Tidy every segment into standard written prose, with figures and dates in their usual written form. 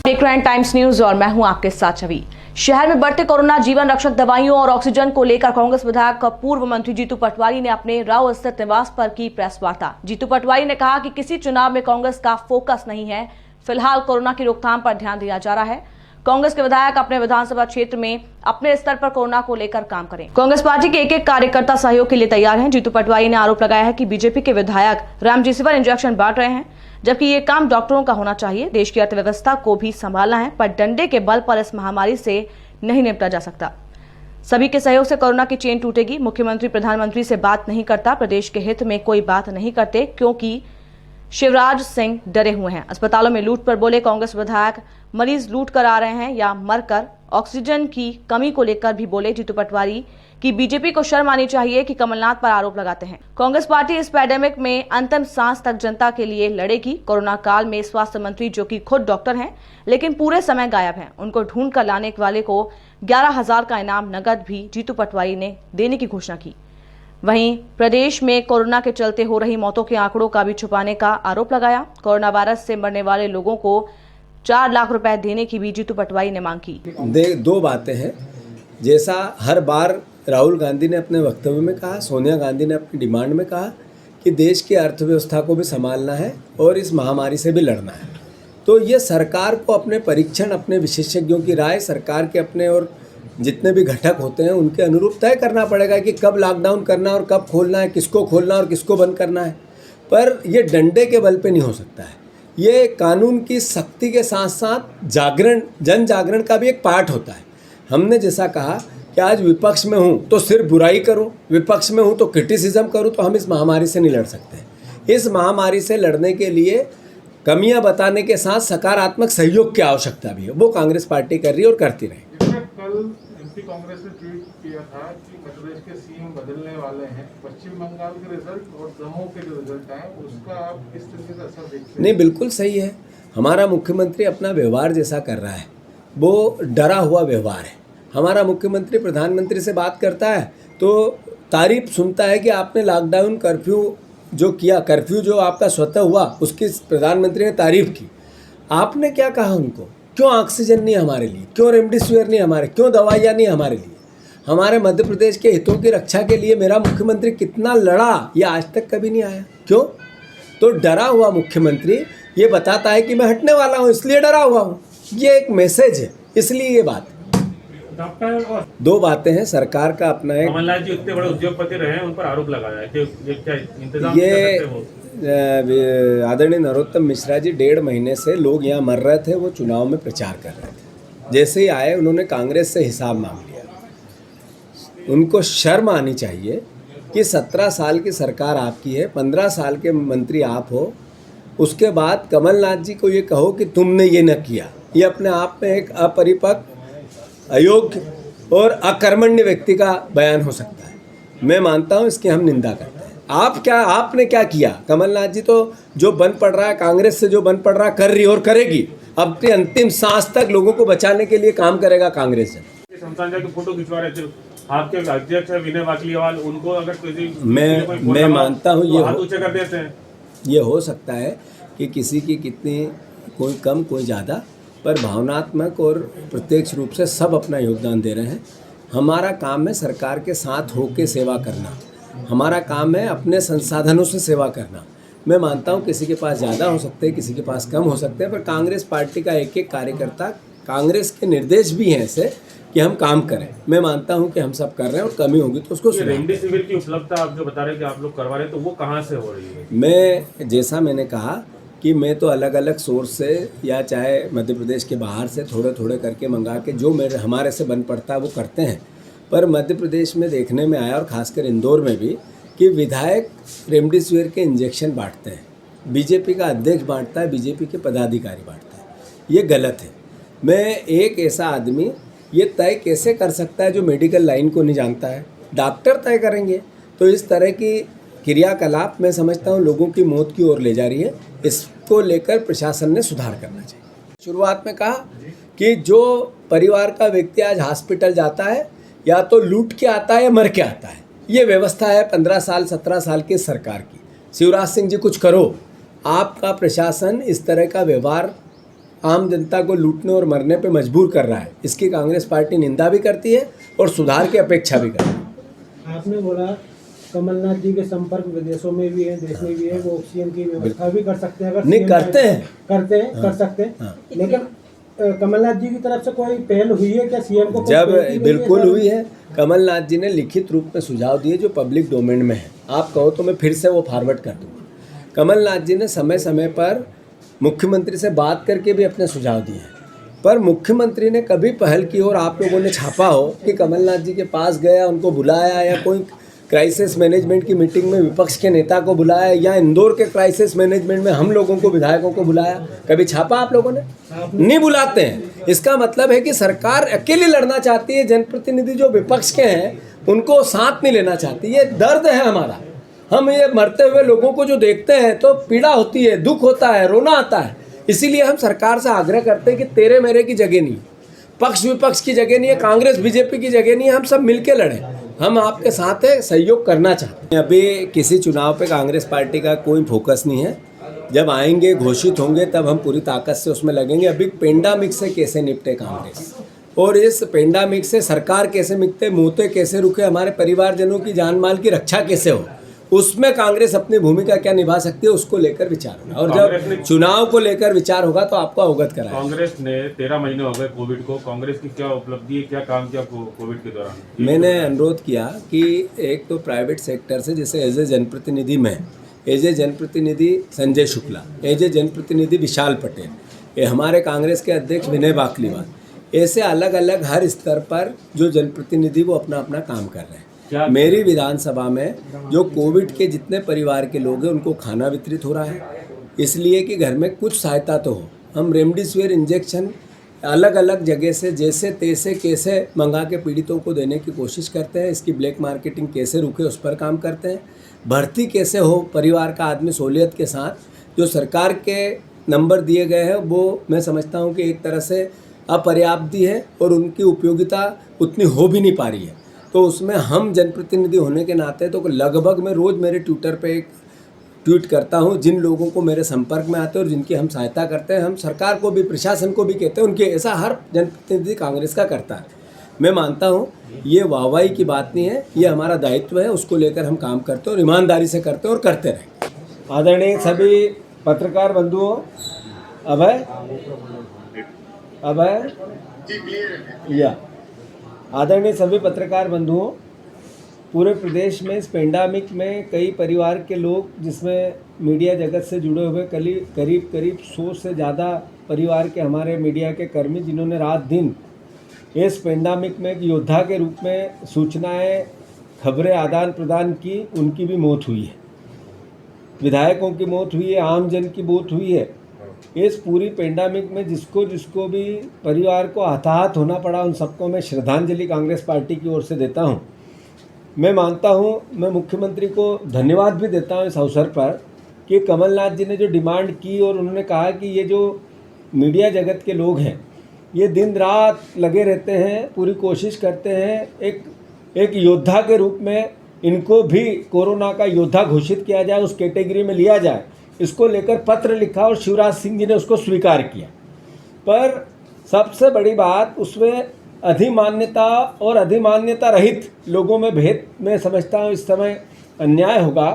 देख रहे हैं टाइम्स न्यूज और मैं हूं आपके साथ छवि। शहर में बढ़ते कोरोना जीवन रक्षक दवाइयों और ऑक्सीजन को लेकर कांग्रेस विधायक पूर्व मंत्री जीतू पटवारी ने अपने राव स्थित निवास पर की प्रेस वार्ता। जीतू पटवारी ने कहा कि किसी चुनाव में कांग्रेस का फोकस नहीं है, फिलहाल कोरोना की रोकथाम पर ध्यान दिया जा रहा है। कांग्रेस के विधायक अपने विधानसभा क्षेत्र में अपने स्तर पर कोरोना को लेकर काम करें। कांग्रेस पार्टी के एक कार्यकर्ता सहयोग के लिए तैयार हैं। जीतू पटवारी ने आरोप लगाया है कि बीजेपी के विधायक रेमडेसिविर इंजेक्शन बांट रहे हैं, जबकि ये काम डॉक्टरों का होना चाहिए। देश की अर्थव्यवस्था को भी संभालना है, पर डंडे के बल पर इस महामारी से नहीं निपटा जा सकता। सभी के सहयोग से कोरोना की चेन टूटेगी। मुख्यमंत्री प्रधानमंत्री से बात नहीं करता, प्रदेश के हित में कोई बात नहीं करते, क्योंकि शिवराज सिंह डरे हुए हैं। अस्पतालों में लूट पर बोले कांग्रेस विधायक, मरीज लूट कर आ रहे हैं या मरकर। ऑक्सीजन की कमी को लेकर भी बोले जीतू पटवारी कि बीजेपी को शर्म आनी चाहिए कि कमलनाथ पर आरोप लगाते हैं। कांग्रेस पार्टी इस पैंडेमिक में अंतिम सांस तक जनता के लिए लड़ेगी। कोरोना काल में स्वास्थ्य मंत्री, जो कि खुद डॉक्टर हैं लेकिन पूरे समय गायब हैं, उनको ढूंढ कर लाने वाले को 11,000 का इनाम नगद भी जीतू पटवारी ने देने की घोषणा की। वहीं प्रदेश में कोरोना के चलते हो रही मौतों के आंकड़ों का भी छुपाने का आरोप लगाया। कोरोना वायरस से मरने वाले लोगों को 4 लाख रुपए देने की भी जीतू पटवारी ने मांग की। दो बातें हैं। जैसा हर बार राहुल गांधी ने अपने वक्तव्य में कहा, सोनिया गांधी ने अपनी डिमांड में कहा कि देश की अर्थव्यवस्था को भी संभालना है और इस महामारी से भी लड़ना है, तो ये सरकार को अपने परीक्षण, अपने विशेषज्ञों की राय, सरकार के अपने और जितने भी घटक होते हैं उनके अनुरूप तय करना पड़ेगा कि कब लॉकडाउन करना और कब खोलना है, किसको खोलना और किसको बंद करना है। पर ये डंडे के बल पे नहीं हो सकता है। ये कानून की सख्ती के साथ साथ जागरण, जन जागरण का भी एक पार्ट होता है। हमने जैसा कहा कि आज विपक्ष में हूँ तो सिर्फ बुराई करूँ, विपक्ष में हूँ तो क्रिटिसिज्म करूँ, तो हम इस महामारी से नहीं लड़ सकते। इस महामारी से लड़ने के लिए कमियां बताने के साथ सकारात्मक सहयोग की आवश्यकता भी है, वो कांग्रेस पार्टी कर रही है और करती रही। कल एमपी कांग्रेस ने ट्वीट किया था कि मध्य प्रदेश के सीएम बदलने वाले हैं। पश्चिम बंगाल के रिजल्ट और दमोह के जो रिजल्ट आए उसका आप किस तरीके से असर देखते हैं? नहीं, बिल्कुल सही है। हमारा मुख्यमंत्री अपना व्यवहार जैसा कर रहा है वो डरा हुआ व्यवहार है। हमारा मुख्यमंत्री प्रधानमंत्री से बात करता है तो तारीफ सुनता है कि आपने लॉकडाउन कर्फ्यू जो किया, कर्फ्यू जो आपका स्वतः हुआ, उसकी प्रधानमंत्री ने तारीफ की। आपने क्या कहा उनको? क्यों ऑक्सीजन नहीं हमारे लिए, क्यों रेमडेसिविर नहीं हमारे, क्यों दवाइयाँ नहीं हमारे लिए? हमारे मध्य प्रदेश के हितों की रक्षा के लिए मेरा मुख्यमंत्री कितना लड़ा, ये आज तक कभी नहीं आया। क्यों? तो डरा हुआ मुख्यमंत्री ये बताता है कि मैं हटने वाला हूँ, इसलिए डरा हुआ हूँ। ये एक मैसेज है, इसलिए ये बात। दो बातें हैं। सरकार का अपना एक, कमलनाथ जी उतने बड़े उद्योगपति रहे हैं, उन पर आरोप लगाया है कि क्या इंतजाम ये आदरणीय नरोत्तम मिश्रा जी 1.5 महीने से लोग यहाँ मर रहे थे, वो चुनाव में प्रचार कर रहे थे। जैसे ही आए उन्होंने कांग्रेस से हिसाब मांग लिया। उनको शर्म आनी चाहिए कि 17 साल की सरकार आपकी है, 15 साल के मंत्री आप हो, उसके बाद कमलनाथ जी को ये कहो कि तुमने ये न किया। ये अपने आप में एक अपरिपक्व, अयोग्य और अकर्मण्य व्यक्ति का बयान हो सकता है। मैं मानता हूँ इसकी हम निंदा करते हैं। आपने क्या किया? कमलनाथ जी तो जो बंद पड़ रहा है, कांग्रेस से जो बंद पड़ रहा है कर रही और करेगी। अपनी अंतिम सांस तक लोगों को बचाने के लिए काम करेगा कांग्रेस। फोटो खिंचवा रहे थे आपके अध्यक्ष विनय वाकलीवाल, उनको अगर मैं मानता हूँ ये हाथ ऊंचे कर देते हैं। ये हो सकता है कि किसी की कितनी, कोई कम कोई ज़्यादा, पर भावनात्मक और प्रत्यक्ष रूप से सब अपना योगदान दे रहे हैं। हमारा काम है सरकार के साथ होकर सेवा करना, हमारा काम है अपने संसाधनों से सेवा करना। मैं मानता हूँ किसी के पास ज़्यादा हो सकते हैं, किसी के पास कम हो सकते हैं, पर कांग्रेस पार्टी का एक एक कार्यकर्ता, कांग्रेस के निर्देश भी हैं ऐसे कि हम काम करें। मैं मानता हूं कि हम सब कर रहे हैं और कमी होगी तो उसको रेमडेसिविर की उपलब्धता आप जो बता रहे हैं कि आप लोग करवा रहे हैं, तो वो कहां से हो रही है? मैंने कहा कि मैं तो अलग अलग सोर्स से या चाहे मध्य प्रदेश के बाहर से थोड़े थोड़े करके मंगा के जो हमारे से बन पड़ता है वो करते हैं। पर मध्य प्रदेश में देखने में आया, और ख़ासकर इंदौर में भी, कि विधायक रेमडेसिविर के इंजेक्शन बांटते हैं। बीजेपी का अध्यक्ष बांटता है, बीजेपी के पदाधिकारी बांटता है। ये गलत है। मैं एक ऐसा आदमी ये तय कैसे कर सकता है जो मेडिकल लाइन को नहीं जानता है? डॉक्टर तय करेंगे। तो इस तरह की क्रियाकलाप मैं समझता हूँ लोगों की मौत की ओर ले जा रही है। इसको लेकर प्रशासन ने सुधार करना चाहिए। शुरुआत में कहा कि जो परिवार का व्यक्ति आज हॉस्पिटल जाता है या तो लूट के आता है या मर के आता है। ये व्यवस्था है 15 साल 17 साल की सरकार की। शिवराज सिंह जी कुछ करो। आपका प्रशासन इस तरह का व्यवहार आम जनता को लूटने और मरने पे मजबूर कर रहा है। इसकी कांग्रेस पार्टी निंदा भी करती है और सुधार की अपेक्षा भी करती है। आपने बोला कमलनाथ जी के संपर्क विदेशों में भी है, देश में भी है, वो ऑक्सीजन की व्यवस्था भी कर सकते हैं। अगर नहीं CM करते हैं, कर सकते हैं। लेकिन कमलनाथ जी की तरफ से कोई पहल हुई है क्या? सीएम को कोई जब पहल की गई बिल्कुल है, सर? हुई है। कमलनाथ जी ने लिखित रूप में सुझाव दिए जो पब्लिक डोमेन में है। आप कहो तो मैं फिर से वो फॉरवर्ड कर दूंगा। कमलनाथ जी ने समय समय पर मुख्यमंत्री से बात करके भी अपने सुझाव दिए हैं, पर मुख्यमंत्री ने कभी पहल की और आप लोगों ने छापा हो कि कमलनाथ जी के पास गया, उनको बुलाया, या कोई क्राइसिस मैनेजमेंट की मीटिंग में विपक्ष के नेता को बुलाया, या इंदौर के क्राइसिस मैनेजमेंट में हम लोगों को, विधायकों को बुलाया, कभी छापा आप लोगों ने? नहीं बुलाते हैं। इसका मतलब है कि सरकार अकेले लड़ना चाहती है, जनप्रतिनिधि जो विपक्ष के हैं उनको साथ नहीं लेना चाहती। ये दर्द है हमारा। हम ये मरते हुए लोगों को जो देखते हैं तो पीड़ा होती है, दुख होता है, रोना आता है। इसीलिए हम सरकार से आग्रह करते हैं कि तेरे मेरे की जगह नहीं, पक्ष विपक्ष की जगह नहीं है, कांग्रेस बीजेपी की जगह नहीं है। हम सब मिलके लड़ें। हम आपके साथ है, सहयोग करना चाहते हैं। अभी किसी चुनाव पे कांग्रेस पार्टी का कोई फोकस नहीं है। जब आएंगे, घोषित होंगे, तब हम पूरी ताकत से उसमें लगेंगे। अभी पेंडेमिक से कैसे निपटे कांग्रेस, और इस पेंडेमिक से सरकार कैसे निपटे, मुँहते कैसे रुके, हमारे परिवारजनों की जान माल की रक्षा कैसे हो, उसमें कांग्रेस अपनी भूमिका क्या निभा सकती है, उसको लेकर विचार होगा। और जब चुनाव को लेकर विचार होगा तो आपको अवगत कराएंगे। कांग्रेस ने 13 महीने हो गए कोविड को, कांग्रेस की क्या उपलब्धि है, क्या काम किया कोविड के दौरान? मैंने अनुरोध किया कि एक तो प्राइवेट सेक्टर से, जैसे एज ए जनप्रतिनिधि मैं, एज ए जनप्रतिनिधि संजय शुक्ला, एज ए जनप्रतिनिधि विशाल पटेल, ये हमारे कांग्रेस के अध्यक्ष विनय बाकलीवाल, ऐसे अलग अलग हर स्तर पर जो जनप्रतिनिधि वो अपना अपना काम कर रहे हैं। मेरी विधानसभा में जो कोविड के जितने परिवार के लोग हैं उनको खाना वितरित हो रहा है, इसलिए कि घर में कुछ सहायता तो हो। हम रेमडेसिविर इंजेक्शन अलग अलग जगह से जैसे तैसे कैसे मंगा के पीड़ितों को देने की कोशिश करते हैं। इसकी ब्लैक मार्केटिंग कैसे रुके उस पर काम करते हैं। भर्ती कैसे हो परिवार का आदमी सहूलियत के साथ। जो सरकार के नंबर दिए गए हैं वो मैं समझता हूँ कि एक तरह से अपर्याप्त भी है और उनकी उपयोगिता उतनी हो भी नहीं पा रही है। तो उसमें हम जनप्रतिनिधि होने के नाते तो लगभग मैं रोज़ मेरे ट्विटर पे एक ट्वीट करता हूँ जिन लोगों को मेरे संपर्क में आते हैं और जिनकी हम सहायता करते हैं। हम सरकार को भी, प्रशासन को भी कहते हैं उनके, ऐसा हर जनप्रतिनिधि कांग्रेस का करता है। मैं मानता हूँ ये वाहवाही की बात नहीं है, ये हमारा दायित्व है, उसको लेकर हम काम करते हैं और ईमानदारी से करते हैं और करते रहें। आदरणीय सभी पत्रकार बंधुओं, आदरणीय सभी पत्रकार बंधुओं, पूरे प्रदेश में इस पेंडेमिक में कई परिवार के लोग, जिसमें मीडिया जगत से जुड़े हुए करीब 100 से ज़्यादा परिवार के हमारे मीडिया के कर्मी, जिन्होंने रात दिन इस पेंडेमिक में एक योद्धा के रूप में सूचनाएं, खबरें आदान प्रदान की, उनकी भी मौत हुई है। विधायकों की मौत हुई है, आम जन की मौत हुई है। इस पूरी पेंडेमिक में जिसको भी परिवार को हताहत होना पड़ा, उन सबको मैं श्रद्धांजलि कांग्रेस पार्टी की ओर से देता हूं। मैं मानता हूं, मैं मुख्यमंत्री को धन्यवाद भी देता हूं इस अवसर पर कि कमलनाथ जी ने जो डिमांड की और उन्होंने कहा कि ये जो मीडिया जगत के लोग हैं ये दिन रात लगे रहते हैं, पूरी कोशिश करते हैं एक योद्धा के रूप में इनको भी कोरोना का योद्धा घोषित किया जाए, उस कैटेगरी में लिया जाए। इसको लेकर पत्र लिखा और शिवराज सिंह जी ने उसको स्वीकार किया। पर सबसे बड़ी बात, उसमें अधिमान्यता और अधिमान्यता रहित लोगों में भेद मैं समझता हूँ इस समय अन्याय होगा,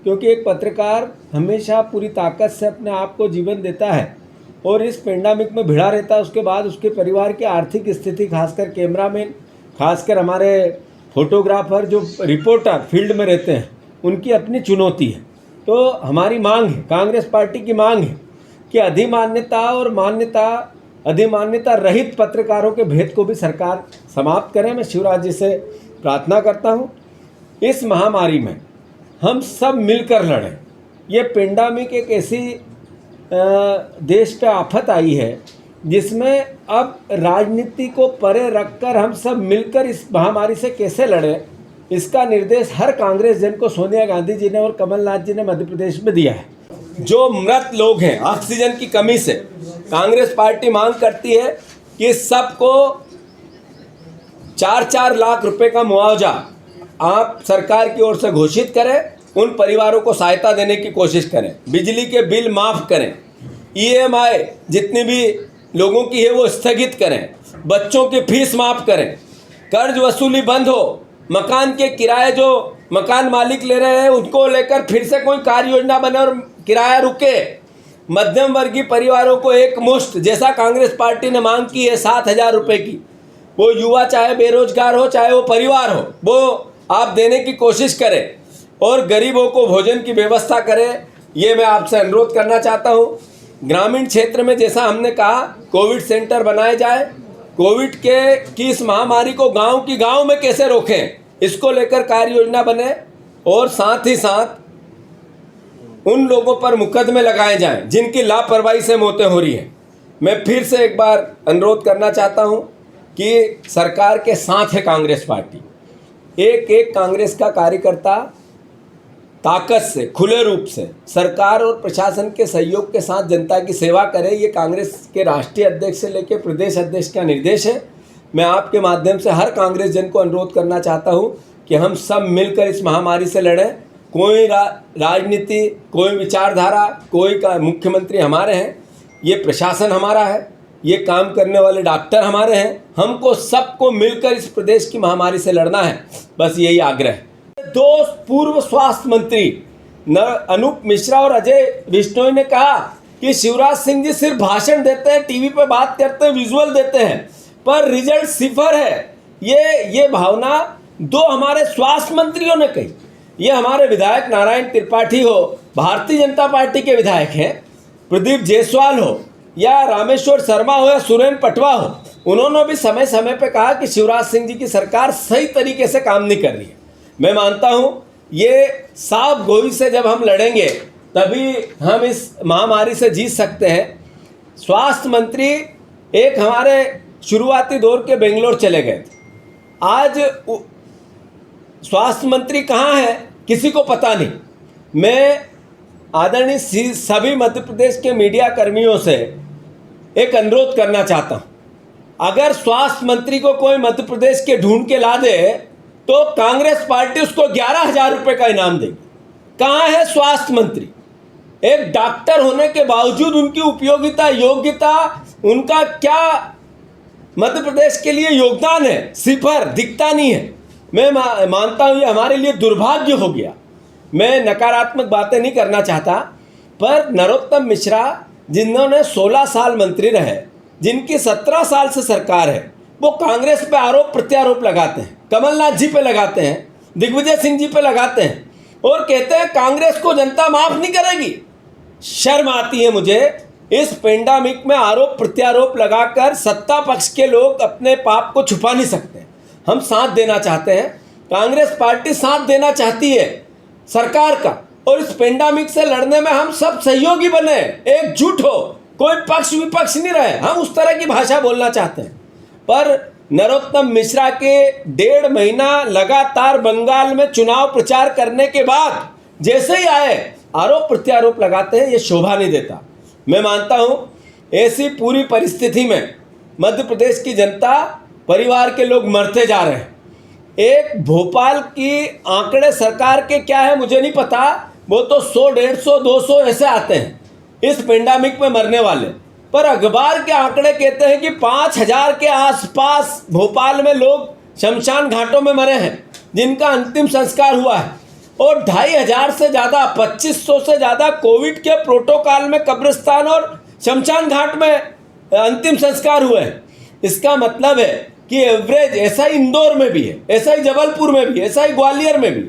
क्योंकि एक पत्रकार हमेशा पूरी ताकत से अपने आप को जीवन देता है और इस पेंडेमिक में भिड़ा रहता है। उसके बाद उसके परिवार की आर्थिक स्थिति, खासकर कैमरामैन, खासकर हमारे फोटोग्राफर जो रिपोर्टर फील्ड में रहते हैं, उनकी अपनी चुनौती है। तो हमारी मांग है, कांग्रेस पार्टी की मांग है कि अधिमान्यता और अधिमान्यता रहित पत्रकारों के भेद को भी सरकार समाप्त करे। मैं शिवराज जी से प्रार्थना करता हूँ, इस महामारी में हम सब मिलकर लड़ें। ये पेंडेमिक एक ऐसी देश पे आफत आई है जिसमें अब राजनीति को परे रखकर हम सब मिलकर इस महामारी से कैसे लड़ें, इसका निर्देश हर कांग्रेस जन को सोनिया गांधी जी ने और कमलनाथ जी ने मध्य प्रदेश में दिया है। जो मृत लोग हैं ऑक्सीजन की कमी से, कांग्रेस पार्टी मांग करती है कि सबको 4-4 लाख रुपए का मुआवजा आप सरकार की ओर से घोषित करें, उन परिवारों को सहायता देने की कोशिश करें, बिजली के बिल माफ़ करें, EMI जितनी भी लोगों की है वो स्थगित करें, बच्चों की फीस माफ़ करें, कर्ज वसूली बंद हो, मकान के किराए जो मकान मालिक ले रहे हैं उनको लेकर फिर से कोई कार्य योजना बने और किराया रुके, मध्यम वर्गीय परिवारों को एक मुश्त जैसा कांग्रेस पार्टी ने मांग की है 7,000 रुपये की, वो युवा चाहे बेरोजगार हो चाहे वो परिवार हो, वो आप देने की कोशिश करें और गरीबों को भोजन की व्यवस्था करें। ये मैं आपसे अनुरोध करना चाहता हूँ। ग्रामीण क्षेत्र में जैसा हमने कहा कोविड सेंटर बनाए जाए, कोविड की इस महामारी को गांव में कैसे रोकें इसको लेकर कार्य योजना बने और साथ ही साथ उन लोगों पर मुकदमे लगाए जाएं जिनकी लापरवाही से मौतें हो रही हैं। मैं फिर से एक बार अनुरोध करना चाहता हूं कि सरकार के साथ है कांग्रेस पार्टी। एक कांग्रेस का कार्यकर्ता ताकत से खुले रूप से सरकार और प्रशासन के सहयोग के साथ जनता की सेवा करे, ये कांग्रेस के राष्ट्रीय अध्यक्ष से लेकर प्रदेश अध्यक्ष का निर्देश है। मैं आपके माध्यम से हर कांग्रेस जन को अनुरोध करना चाहता हूं कि हम सब मिलकर इस महामारी से लड़ें। कोई राजनीति, कोई विचारधारा, कोई का मुख्यमंत्री हमारे हैं, ये प्रशासन हमारा है, ये काम करने वाले डॉक्टर हमारे हैं, हमको सबको मिलकर इस प्रदेश की महामारी से लड़ना है, बस यही आग्रह है। दो पूर्व स्वास्थ्य मंत्री अनूप मिश्रा और अजय बिश्नोई ने कहा कि शिवराज सिंह जी सिर्फ भाषण देते हैं, टीवी पे बात करते हैं, विजुअल देते हैं, पर रिजल्ट सिफर है। ये भावना दो हमारे स्वास्थ्य मंत्रियों ने कही। ये हमारे विधायक नारायण त्रिपाठी हो, भारतीय जनता पार्टी के विधायक हैं, प्रदीप जायसवाल हो या रामेश्वर शर्मा हो या सुरेंद्र पटवा हो, उन्होंने भी समय समय पे कहा कि शिवराज सिंह जी की सरकार सही तरीके से काम नहीं कर रही है। मैं मानता हूँ ये साफ गोई से जब हम लड़ेंगे तभी हम इस महामारी से जीत सकते हैं। स्वास्थ्य मंत्री एक हमारे शुरुआती दौर के बेंगलोर चले गए थे, आज स्वास्थ्य मंत्री कहाँ है किसी को पता नहीं। मैं आदरणीय सभी मध्य प्रदेश के मीडिया कर्मियों से एक अनुरोध करना चाहता हूँ, अगर स्वास्थ्य मंत्री को कोई मध्य प्रदेश के ढूंढ के ला दे तो कांग्रेस पार्टी उसको 11,000 रुपये का इनाम देगी। कहाँ है स्वास्थ्य मंत्री? एक डॉक्टर होने के बावजूद उनकी उपयोगिता, योग्यता, उनका क्या मध्य प्रदेश के लिए योगदान है, सिफर दिखता नहीं है। मैं मानता हूँ ये हमारे लिए दुर्भाग्य हो गया। मैं नकारात्मक बातें नहीं करना चाहता, पर नरोत्तम मिश्रा जिन्होंने 16 साल मंत्री रहे, जिनकी 17 साल से सरकार है, वो कांग्रेस पे आरोप प्रत्यारोप लगाते हैं, कमलनाथ जी पे लगाते हैं, दिग्विजय सिंह जी पे लगाते हैं और कहते हैं कांग्रेस को जनता माफ नहीं करेगी। शर्म आती है मुझे। इस पेंडेमिक में आरोप प्रत्यारोप लगाकर सत्ता पक्ष के लोग अपने पाप को छुपा नहीं सकते। हम साथ देना चाहते हैं, कांग्रेस पार्टी साथ देना चाहती है सरकार का, और इस पेंडेमिक से लड़ने में हम सब सहयोगी बने, एकजुट हो, कोई पक्ष विपक्ष नहीं रहे। हम उस तरह की भाषा बोलना चाहते हैं। पर नरोत्तम मिश्रा के 1.5 महीना लगातार बंगाल में चुनाव प्रचार करने के बाद जैसे ही आए आरोप प्रत्यारोप लगाते हैं, ये शोभा नहीं देता। मैं मानता हूँ ऐसी पूरी परिस्थिति में मध्य प्रदेश की जनता, परिवार के लोग मरते जा रहे हैं। एक भोपाल की आंकड़े सरकार के क्या है मुझे नहीं पता, वो तो 100, 150, 200 ऐसे आते हैं इस पेंडेमिक में मरने वाले, पर अखबार के आंकड़े कहते हैं कि 5,000 के आसपास भोपाल में लोग शमशान घाटों में मरे हैं जिनका अंतिम संस्कार हुआ है, और 2,500 से ज़्यादा, 2,500 से ज़्यादा कोविड के प्रोटोकॉल में कब्रिस्तान और शमशान घाट में अंतिम संस्कार हुए हैं। इसका मतलब है कि एवरेज ऐसा ही इंदौर में भी है, ऐसा ही जबलपुर में भी, ऐसा ही ग्वालियर में भी।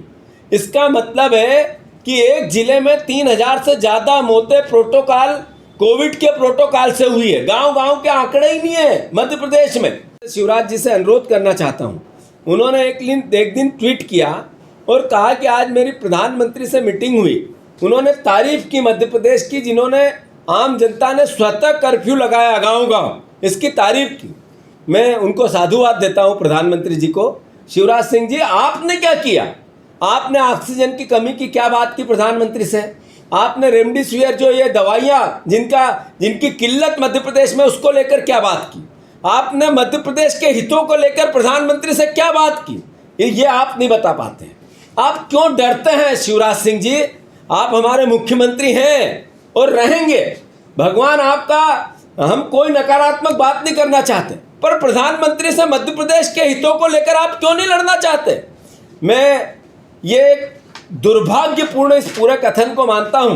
इसका मतलब है कि एक जिले में 3,000 से ज़्यादा मौतें प्रोटोकॉल, कोविड के प्रोटोकॉल से हुई है। गांव-गांव के आंकड़े ही नहीं है मध्य प्रदेश में। शिवराज जी से अनुरोध करना चाहता हूं, उन्होंने एक दिन ट्वीट किया और कहा कि आज मेरी प्रधानमंत्री से मीटिंग हुई। उन्होंने तारीफ की मध्य प्रदेश की, जिन्होंने आम जनता ने स्वतः कर्फ्यू लगाया गांव-गांव, इसकी तारीफ की। मैं उनको साधुवाद देता हूं प्रधानमंत्री जी को। शिवराज सिंह जी, आपने क्या किया? आपने ऑक्सीजन की कमी की क्या बात की प्रधानमंत्री से? आपने रेमडेसिविर जो ये दवाइयाँ जिनकी किल्लत मध्य प्रदेश में, उसको लेकर क्या बात की? आपने मध्य प्रदेश के हितों को लेकर प्रधानमंत्री से क्या बात की? ये आप नहीं बता पाते। आप क्यों डरते हैं शिवराज सिंह जी? आप हमारे मुख्यमंत्री हैं और रहेंगे। भगवान आपका हम कोई नकारात्मक बात नहीं करना चाहते, पर प्रधानमंत्री से मध्य प्रदेश के हितों को लेकर आप क्यों नहीं लड़ना चाहते? मैं ये दुर्भाग्यपूर्ण इस पूरे कथन को मानता हूं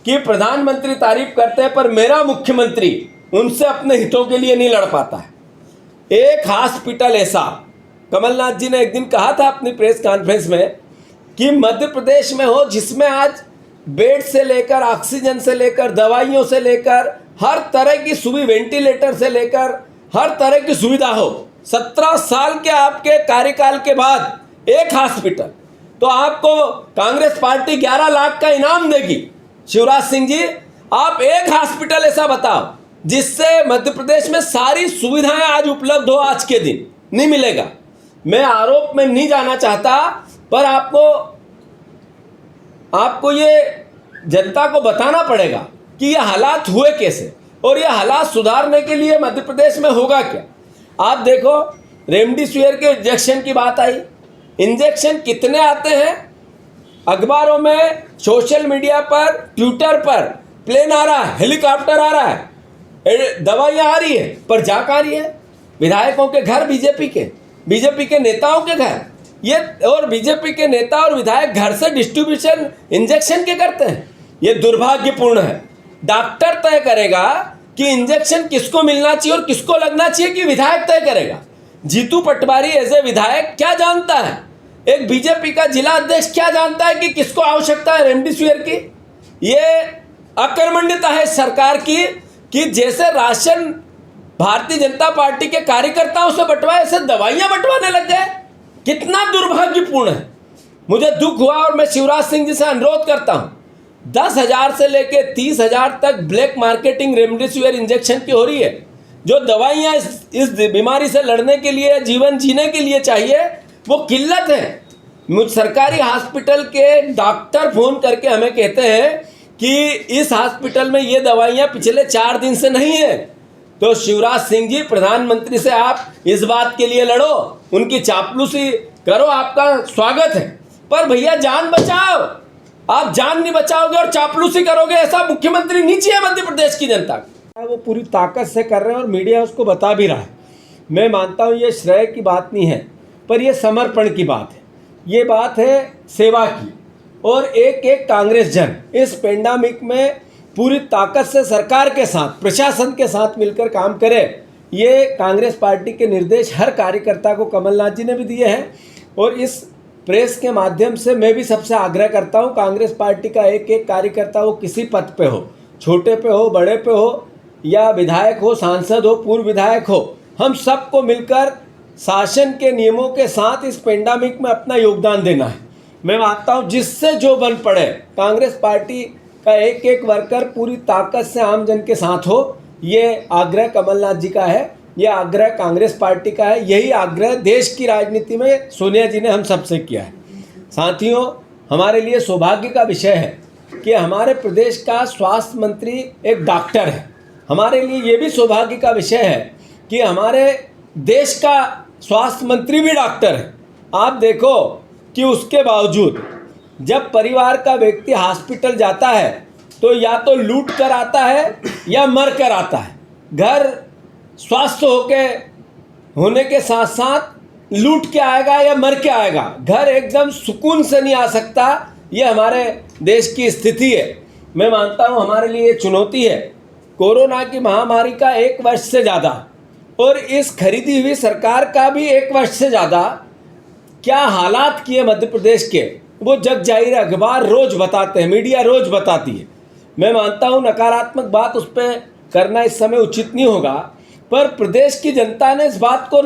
कि प्रधानमंत्री तारीफ करते हैं पर मेरा मुख्यमंत्री उनसे अपने हितों के लिए नहीं लड़ पाता है। एक हॉस्पिटल ऐसा, कमलनाथ जी ने एक दिन कहा था अपनी प्रेस कॉन्फ्रेंस में कि मध्य प्रदेश में हो जिसमें आज बेड से लेकर ऑक्सीजन से लेकर दवाइयों से लेकर हर तरह की सुविधा, वेंटिलेटर से लेकर हर तरह की सुविधा हो। 17 साल के आपके कार्यकाल के बाद एक हॉस्पिटल, तो आपको कांग्रेस पार्टी 11 लाख का इनाम देगी। शिवराज सिंह जी, आप एक हॉस्पिटल ऐसा बताओ जिससे मध्य प्रदेश में सारी सुविधाएं आज उपलब्ध हो। आज के दिन नहीं मिलेगा। मैं आरोप में नहीं जाना चाहता, पर आपको ये जनता को बताना पड़ेगा कि ये हालात हुए कैसे और ये हालात सुधारने के लिए मध्य प्रदेश में होगा क्या। आप देखो, रेमडेसिविर के इंजेक्शन की बात आई। इंजेक्शन कितने आते हैं? अखबारों में, सोशल मीडिया पर, ट्विटर पर प्लेन आ रहा है, हेलीकॉप्टर आ रहा है, दवाइयाँ आ रही है, पर जा कहाँ रही है? विधायकों के घर, बीजेपी के नेताओं के घर। ये और बीजेपी के नेता और विधायक घर से डिस्ट्रीब्यूशन इंजेक्शन के करते हैं। ये दुर्भाग्यपूर्ण है। डॉक्टर तय करेगा कि इंजेक्शन किसको मिलना चाहिए और किसको लगना चाहिए कि विधायक तय करेगा। जीतू पटवारी एज ए विधायक क्या जानता है? एक बीजेपी का जिला अध्यक्ष क्या जानता है कि किसको आवश्यकता है रेमडेसिविर की? ये अकर्मण्यता है सरकार की कि जैसे राशन भारतीय जनता पार्टी के कार्यकर्ताओं से बंटवाए, ऐसे दवाइयां बंटवाने लग गए। कितना दुर्भाग्यपूर्ण है। मुझे दुख हुआ और मैं शिवराज सिंह जी से अनुरोध करता हूं, 10,000 से लेके 30,000 तक ब्लैक मार्केटिंग रेमडेसिविर इंजेक्शन की हो रही है। जो दवाइयाँ इस बीमारी से लड़ने के लिए, जीवन जीने के लिए चाहिए, वो किल्लत है। मुझ सरकारी हॉस्पिटल के डॉक्टर फ़ोन करके हमें कहते हैं कि इस हॉस्पिटल में ये दवाइयाँ पिछले 4 दिन से नहीं है। तो शिवराज सिंह जी, प्रधानमंत्री से आप इस बात के लिए लड़ो, उनकी चापलूसी करो, आपका स्वागत है। पर भैया जान बचाओ। आप जान नहीं बचाओगे और चापलूसी करोगे, ऐसा मुख्यमंत्री नहीं चाहिए मध्य प्रदेश की जनता को। वो पूरी ताकत से कर रहे हैं और मीडिया उसको बता भी रहा है। मैं मानता हूँ ये श्रेय की बात नहीं है, पर ये समर्पण की बात है। ये बात है सेवा की। और एक कांग्रेस जन इस पेंडेमिक में पूरी ताकत से सरकार के साथ, प्रशासन के साथ मिलकर काम करे, ये कांग्रेस पार्टी के निर्देश हर कार्यकर्ता को कमलनाथ जी ने भी दिए हैं। और इस प्रेस के माध्यम से मैं भी सबसे आग्रह करता हूं, कांग्रेस पार्टी का एक कार्यकर्ता, वो किसी पद पे हो, छोटे पे हो, बड़े पे हो, या विधायक हो, सांसद हो, पूर्व विधायक हो, हम सबको मिलकर शासन के नियमों के साथ इस पेंडेमिक में अपना योगदान देना है। मैं मानता हूं जिससे जो बन पड़े, कांग्रेस पार्टी का एक वर्कर पूरी ताकत से आम जन के साथ हो। ये आग्रह कमलनाथ जी का है, ये आग्रह कांग्रेस पार्टी का है। यही आग्रह देश की राजनीति में सोनिया जी ने हम सबसे किया है। साथियों, हमारे लिए सौभाग्य का विषय है कि हमारे प्रदेश का स्वास्थ्य मंत्री एक डॉक्टर है। हमारे लिए ये भी सौभाग्य का विषय है कि हमारे देश का स्वास्थ्य मंत्री भी डॉक्टर है। आप देखो कि उसके बावजूद जब परिवार का व्यक्ति हॉस्पिटल जाता है तो या तो लूट कर आता है या मर कर आता है। घर स्वस्थ होने के साथ साथ लूट के आएगा या मर के आएगा। घर एकदम सुकून से नहीं आ सकता। ये हमारे देश की स्थिति है। मैं मानता हूँ हमारे लिए चुनौती है। कोरोना की महामारी का 1 वर्ष से ज़्यादा और इस खरीदी हुई सरकार का भी 1 वर्ष से ज़्यादा क्या हालात किए मध्य प्रदेश के, वो जग जाहिर है। अखबार रोज़ बताते हैं, मीडिया रोज़ बताती है। मैं मानता हूँ नकारात्मक बात उस पर करना इस समय उचित नहीं होगा, पर प्रदेश की जनता ने इस बात को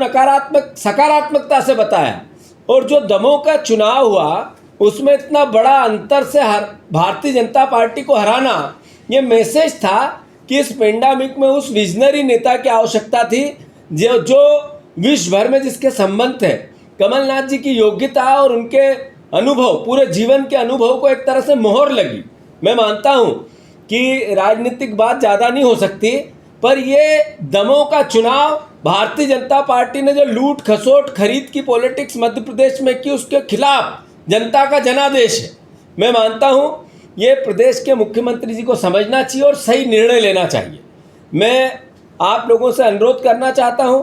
सकारात्मकता से बताया। और जो दमों का चुनाव हुआ उसमें इतना बड़ा अंतर से भारतीय जनता पार्टी को हराना, ये मैसेज था कि इस पेंडेमिक में उस विजनरी नेता की आवश्यकता थी जो विश्व भर में जिसके संबंध थे। कमलनाथ जी की योग्यता और उनके अनुभव, पूरे जीवन के अनुभव को एक तरह से मोहर लगी। मैं मानता हूँ कि राजनीतिक बात ज़्यादा नहीं हो सकती, पर ये दमों का चुनाव, भारतीय जनता पार्टी ने जो लूट खसोट खरीद की पॉलिटिक्स मध्य प्रदेश में की, उसके खिलाफ जनता का जनादेश है। मैं मानता हूँ ये प्रदेश के मुख्यमंत्री जी को समझना चाहिए और सही निर्णय लेना चाहिए। मैं आप लोगों से अनुरोध करना चाहता हूं,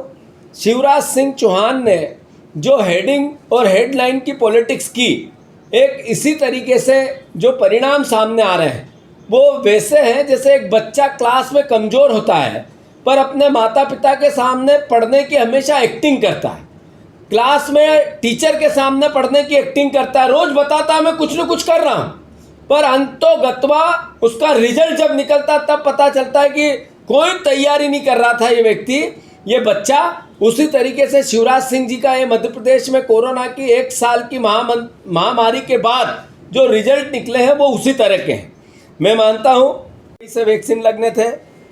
शिवराज सिंह चौहान ने जो हेडिंग और हेडलाइन की पॉलिटिक्स की, एक इसी तरीके से जो परिणाम सामने आ रहे हैं वो वैसे हैं जैसे एक बच्चा क्लास में कमज़ोर होता है पर अपने माता पिता के सामने पढ़ने की हमेशा एक्टिंग करता है, क्लास में टीचर के सामने पढ़ने की एक्टिंग करता है, रोज़ बताता है मैं कुछ न कुछ कर रहा हूँ, पर अंतोगत्वा उसका रिजल्ट जब निकलता तब पता चलता है कि कोई तैयारी नहीं कर रहा था ये व्यक्ति, ये बच्चा। उसी तरीके से शिवराज सिंह जी का ये मध्य प्रदेश में कोरोना की 1 साल की महामारी के बाद जो रिजल्ट निकले हैं वो उसी तरह के हैं। मैं मानता हूँ मई से वैक्सीन लगने थे,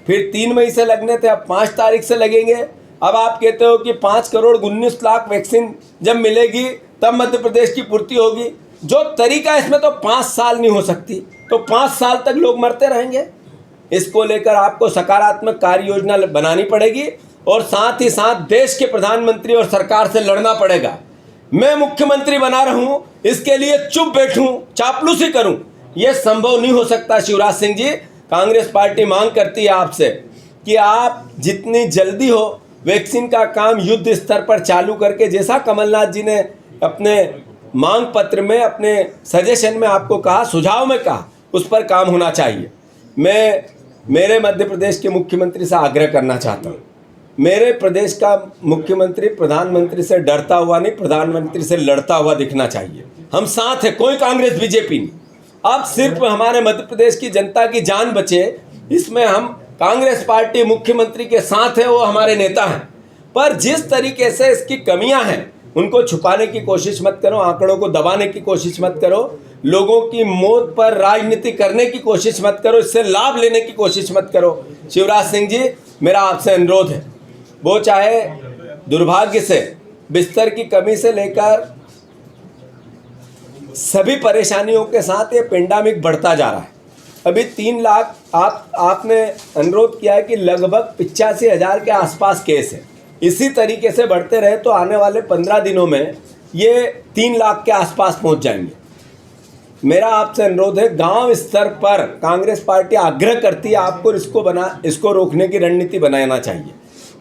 फिर 3 मई से लगने थे, अब 5 तारीख से लगेंगे। अब आप कहते हो कि 5 करोड़ 19 लाख वैक्सीन जब मिलेगी तब मध्य प्रदेश की पूर्ति होगी। जो तरीका इसमें तो 5 साल नहीं हो सकती, तो 5 साल तक लोग मरते रहेंगे। इसको लेकर आपको सकारात्मक कार्य योजना बनानी पड़ेगी और साथ ही साथ देश के प्रधानमंत्री और सरकार से लड़ना पड़ेगा। मैं मुख्यमंत्री बना रहा हूँ, इसके लिए चुप बैठूँ, चापलूसी करूँ, यह संभव नहीं हो सकता। शिवराज सिंह जी, कांग्रेस पार्टी मांग करती है आपसे कि आप जितनी जल्दी हो वैक्सीन का काम युद्ध स्तर पर चालू करके, जैसा कमलनाथ जी ने अपने मांग पत्र में, अपने सजेशन में आपको कहा, सुझाव में कहा, उस पर काम होना चाहिए। मैं मेरे मध्य प्रदेश के मुख्यमंत्री से आग्रह करना चाहता हूँ, मेरे प्रदेश का मुख्यमंत्री प्रधानमंत्री से डरता हुआ नहीं, प्रधानमंत्री से लड़ता हुआ दिखना चाहिए। हम साथ हैं, कोई कांग्रेस बीजेपी नहीं। अब सिर्फ हमारे मध्य प्रदेश की जनता की जान बचे, इसमें हम कांग्रेस पार्टी मुख्यमंत्री के साथ है, वो हमारे नेता हैं। पर जिस तरीके से इसकी कमियां हैं उनको छुपाने की कोशिश मत करो, आंकड़ों को दबाने की कोशिश मत करो, लोगों की मौत पर राजनीति करने की कोशिश मत करो, इससे लाभ लेने की कोशिश मत करो। शिवराज सिंह जी, मेरा आपसे अनुरोध है, वो चाहे दुर्भाग्य से बिस्तर की कमी से लेकर सभी परेशानियों के साथ ये पेंडेमिक बढ़ता जा रहा है। अभी 3 लाख आपने अनुरोध किया है कि लगभग 85,000 के आसपास केस है। इसी तरीके से बढ़ते रहे तो आने वाले 15 दिनों में ये 3 लाख के आसपास पहुंच जाएंगे। मेरा आपसे अनुरोध है, गांव स्तर पर कांग्रेस पार्टी आग्रह करती है आपको इसको रोकने की रणनीति बनाना चाहिए।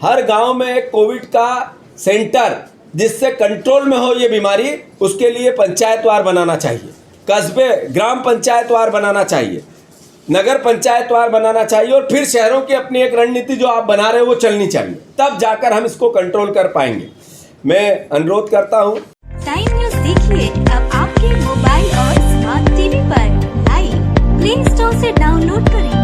हर गांव में एक कोविड का सेंटर जिससे कंट्रोल में हो ये बीमारी, उसके लिए पंचायतवार बनाना चाहिए, कस्बे ग्राम पंचायतवार बनाना चाहिए, नगर पंचायतवार बनाना चाहिए, और फिर शहरों की अपनी एक रणनीति जो आप बना रहे हो वो चलनी चाहिए, तब जाकर हम इसको कंट्रोल कर पाएंगे। मैं अनुरोध करता हूँ। टाइम न्यूज़ देखिए अब आपके मोबाइल और स्मार्ट टीवी पर लाइव प्ले स्टोर से डाउनलोड करें।